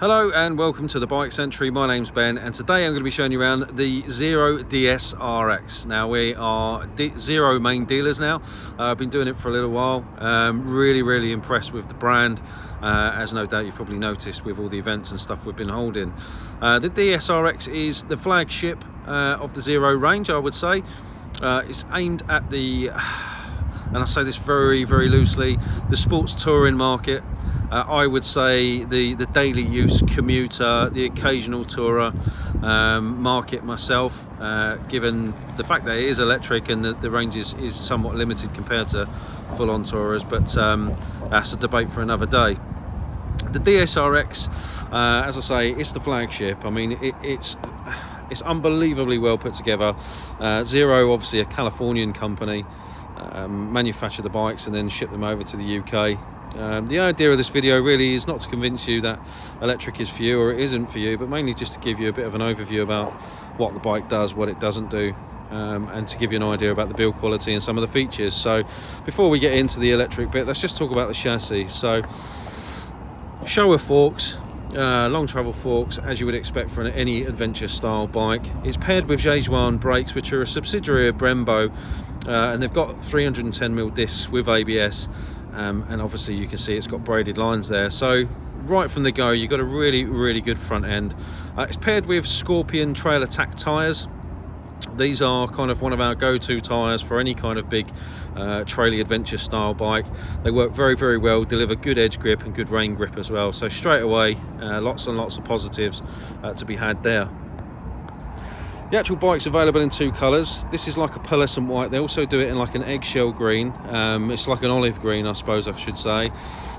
Hello and welcome to the Bike Century. My name's Ben and today I'm going to be showing you around the Zero dsr-x. Now we are Zero main dealers now. I've been doing it for a little while. Really impressed with the brand, as no doubt you've probably noticed with all the events and stuff we've been holding. The dsr-x is the flagship of the Zero range, I would say. It's aimed at the, and I say this very loosely, the sports touring market. I would say the daily use commuter, the occasional tourer market myself, given the fact that it is electric and the range is somewhat limited compared to full-on tourers, but that's a debate for another day. The dsr-x, as I say, it's the flagship. I mean, it's unbelievably well put together. Zero, obviously a Californian company, manufacture the bikes and then ship them over to the UK. The idea of this video really is not to convince you that electric is for you or it isn't for you, but mainly just to give you a bit of an overview about what the bike does, what it doesn't do, and to give you an idea about the build quality and some of the features. So before we get into the electric bit, let's just talk about the chassis. So Showa forks, long travel forks, as you would expect for any adventure style bike. It's paired with J1 brakes, which are a subsidiary of Brembo, and they've got 310mm discs with ABS. And obviously you can see it's got braided lines there, so right from the go you've got a really good front end. It's paired with Scorpion Trail Attack tyres. These are kind of one of our go-to tyres for any kind of big traily adventure style bike. They work very well, deliver good edge grip and good rain grip as well, so straight away lots and lots of positives to be had there. The actual bike's available in two colours. This is like a pearlescent white. They also do it in like an eggshell green. It's like an olive green, I suppose I should say.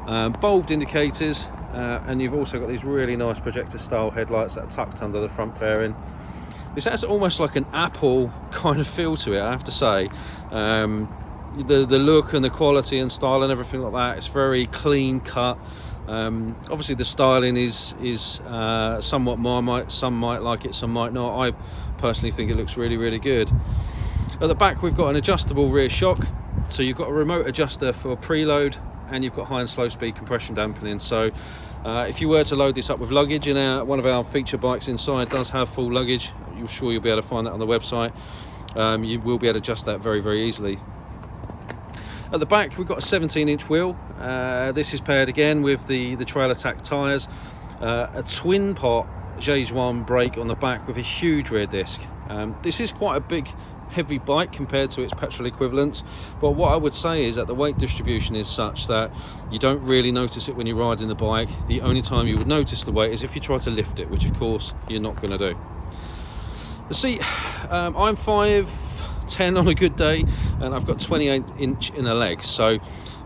Bulbed indicators, and you've also got these really nice projector style headlights that are tucked under the front fairing. This has almost like an Apple kind of feel to it, I have to say. The look and the quality and style and everything like that, it's very clean cut. Obviously the styling is somewhat some might like it, some might not. I personally think it looks really good. At the back we've got an adjustable rear shock, so you've got a remote adjuster for preload and you've got high and slow speed compression dampening. So if you were to load this up with luggage, and one of our feature bikes inside does have full luggage, you're sure you'll be able to find that on the website. You will be able to adjust that very easily. At the back we've got a 17-inch wheel. This is paired again with the Trail Attack tyres, a twin pot J1 brake on the back with a huge rear disc. This is quite a big heavy bike compared to its petrol equivalents, but what I would say is that the weight distribution is such that you don't really notice it when you're riding the bike. The only time you would notice the weight is if you try to lift it, which of course you're not going to do. The seat, I'm 5'10" on a good day and I've got 28-inch inner legs, so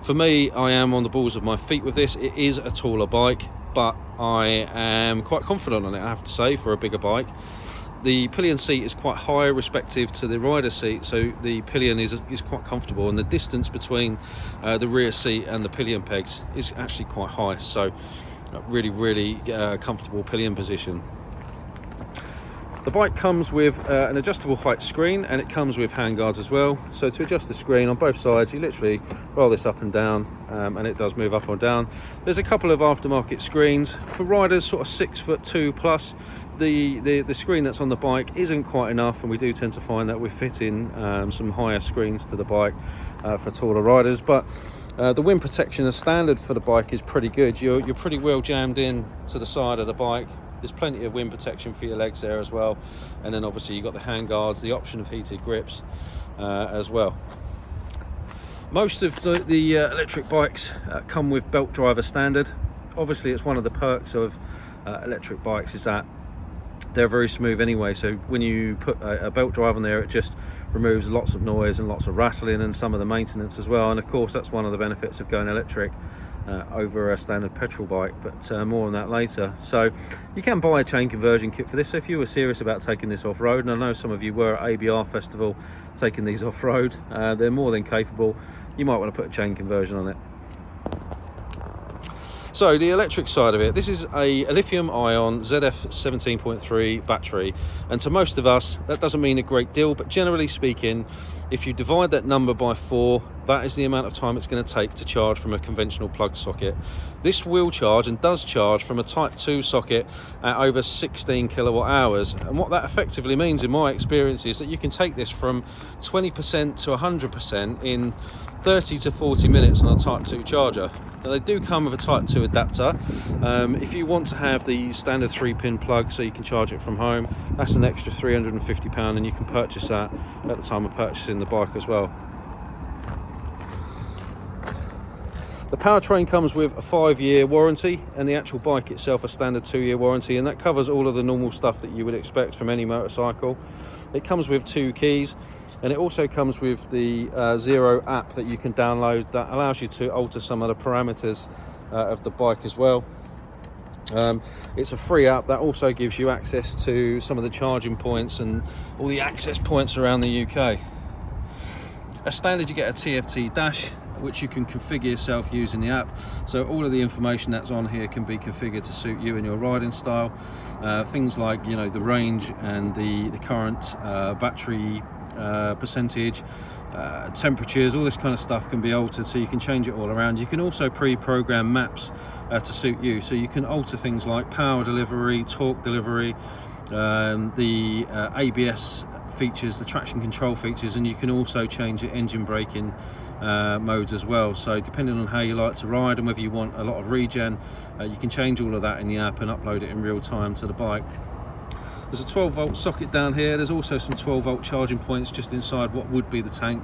for me, I am on the balls of my feet with this. It is a taller bike, but I am quite confident on it, I have to say, for a bigger bike. The pillion seat is quite high respective to the rider seat, so the pillion is quite comfortable, and the distance between the rear seat and the pillion pegs is actually quite high, so really comfortable pillion position. The bike comes with an adjustable height screen, and it comes with handguards as well. So to adjust the screen on both sides, you literally roll this up and down, and it does move up or down. There's a couple of aftermarket screens for riders sort of 6'2" plus. The screen that's on the bike isn't quite enough, and we do tend to find that we're fitting some higher screens to the bike for taller riders. But the wind protection as standard for the bike is pretty good. You're pretty well jammed in to the side of the bike. There's plenty of wind protection for your legs there as well, and then obviously you've got the hand guards, the option of heated grips as well. Most of the electric bikes come with belt driver standard. Obviously it's one of the perks of electric bikes is that they're very smooth anyway, so when you put a belt drive on there, it just removes lots of noise and lots of rattling and some of the maintenance as well. And of course that's one of the benefits of going electric over a standard petrol bike, but more on that later. So you can buy a chain conversion kit for this, so if you were serious about taking this off-road, and I know some of you were at ABR Festival taking these off-road, they're more than capable. You might want to put a chain conversion on it. So the electric side of it, this is a lithium ion ZF 17.3 battery, and to most of us that doesn't mean a great deal, but generally speaking, if you divide that number by 4, that is the amount of time it's going to take to charge from a conventional plug socket. This will charge and does charge from a type 2 socket at over 16 kilowatt hours, and what that effectively means in my experience is that you can take this from 20% to 100% in 30 to 40 minutes on a type 2 charger. Now they do come with a type 2 adapter. If you want to have the standard 3-pin plug so you can charge it from home, that's an extra £350, and you can purchase that at the time of purchasing the bike as well. The powertrain comes with a 5-year warranty, and the actual bike itself a standard 2-year warranty, and that covers all of the normal stuff that you would expect from any motorcycle. It comes with 2 keys, and it also comes with the Zero app that you can download that allows you to alter some of the parameters of the bike as well. It's a free app that also gives you access to some of the charging points and all the access points around the UK. As standard, you get a TFT dash, which you can configure yourself using the app, so all of the information that's on here can be configured to suit you and your riding style. Things like, you know, the range and the current battery percentage, temperatures, all this kind of stuff can be altered, so you can change it all around. You can also pre-program maps to suit you, so you can alter things like power delivery, torque delivery, the ABS features, the traction control features, and you can also change your engine braking modes as well. So depending on how you like to ride and whether you want a lot of regen, you can change all of that in the app and upload it in real time to the bike. There's a 12-volt socket down here. There's also some 12-volt charging points just inside what would be the tank,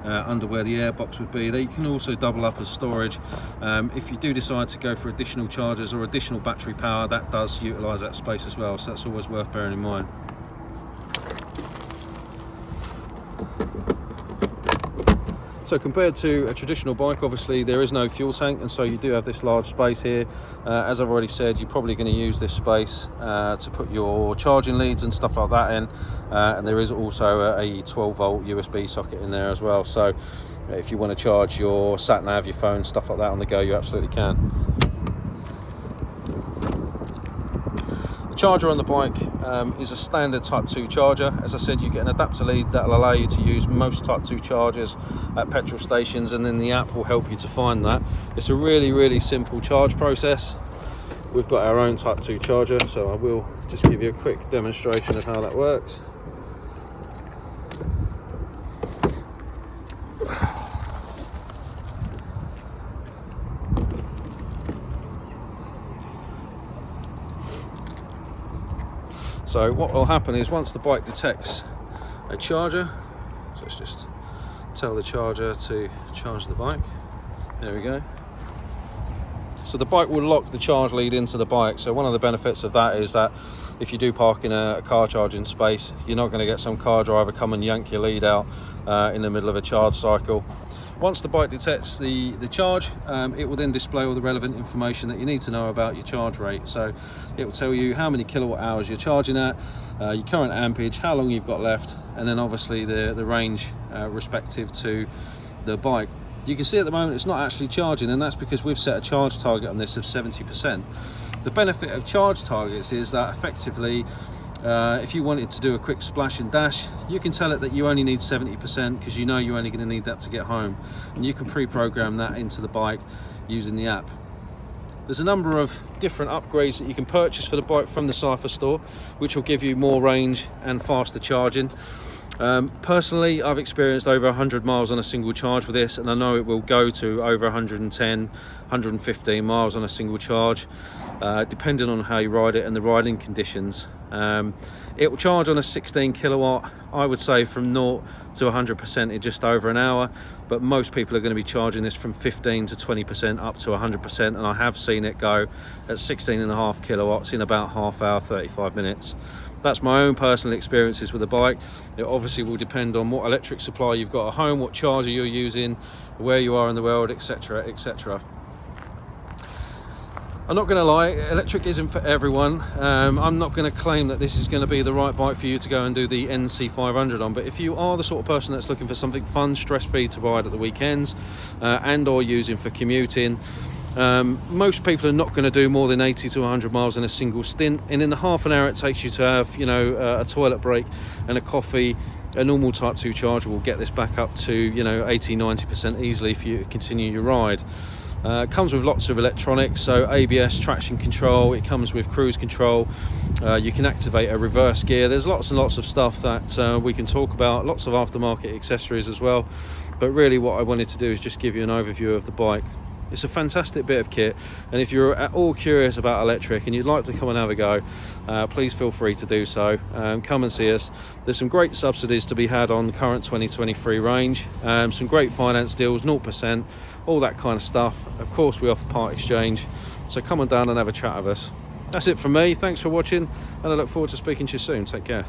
under where the airbox would be. They can also double up as storage. If you do decide to go for additional chargers or additional battery power, that does utilise that space as well, so that's always worth bearing in mind. So compared to a traditional bike, obviously there is no fuel tank, and so you do have this large space here. As I've already said, you're probably going to use this space to put your charging leads and stuff like that in, and there is also a 12-volt USB socket in there as well, so if you want to charge your sat nav, your phone, stuff like that on the go, you absolutely can. Charger on the bike is a standard type 2 charger. As I said, you get an adapter lead that will allow you to use most type 2 chargers at petrol stations, and then the app will help you to find that. It's a really simple charge process. We've got our own type 2 charger, so I will just give you a quick demonstration of how that works. So what will happen is once the bike detects a charger, so let's just tell the charger to charge the bike. There we go. So the bike will lock the charge lead into the bike. So one of the benefits of that is that if you do park in a car charging space, you're not going to get some car driver come and yank your lead out in the middle of a charge cycle. Once the bike detects the charge, it will then display all the relevant information that you need to know about your charge rate. So it will tell you how many kilowatt hours you're charging at, your current ampage, how long you've got left, and then obviously the range respective to the bike. You can see at the moment it's not actually charging, and that's because we've set a charge target on this of 70%. The benefit of charge targets is that effectively if you wanted to do a quick splash and dash, you can tell it that you only need 70% because you know you're only going to need that to get home, and you can pre-program that into the bike using the app. There's a number of different upgrades that you can purchase for the bike from the Cypher store, which will give you more range and faster charging. Personally, I've experienced over 100 miles on a single charge with this, and I know it will go to over 110, 115 miles on a single charge, depending on how you ride it and the riding conditions. It will charge on a 16 kilowatt, I would say from 0 to 100% in just over an hour, but most people are going to be charging this from 15 to 20% up to 100%, and I have seen it go at 16.5 kilowatts in about half hour, 35 minutes. That's my own personal experiences with the bike. It obviously will depend on what electric supply you've got at home, what charger you're using, where you are in the world, etc, etc. I'm not going to lie, electric isn't for everyone. I'm not going to claim that this is going to be the right bike for you to go and do the NC500 on, but if you are the sort of person that's looking for something fun, stress-free to ride at the weekends, and or using for commuting, Most people are not going to do more than 80 to 100 miles in a single stint, and in the half an hour it takes you to have, you know, a toilet break and a coffee, a normal type 2 charger will get this back up to, you know, 80-90% easily if you continue your ride. It comes with lots of electronics, so ABS, traction control, it comes with cruise control, you can activate a reverse gear. There's lots and lots of stuff that we can talk about, lots of aftermarket accessories as well, but really what I wanted to do is just give you an overview of the bike. It's a fantastic bit of kit, and if you're at all curious about electric and you'd like to come and have a go, please feel free to do so. Come and see us. There's some great subsidies to be had on the current 2023 range, some great finance deals, 0%, all that kind of stuff. Of course we offer part exchange, so come on down and have a chat with us. That's it from me. Thanks for watching, and I look forward to speaking to you soon. Take care.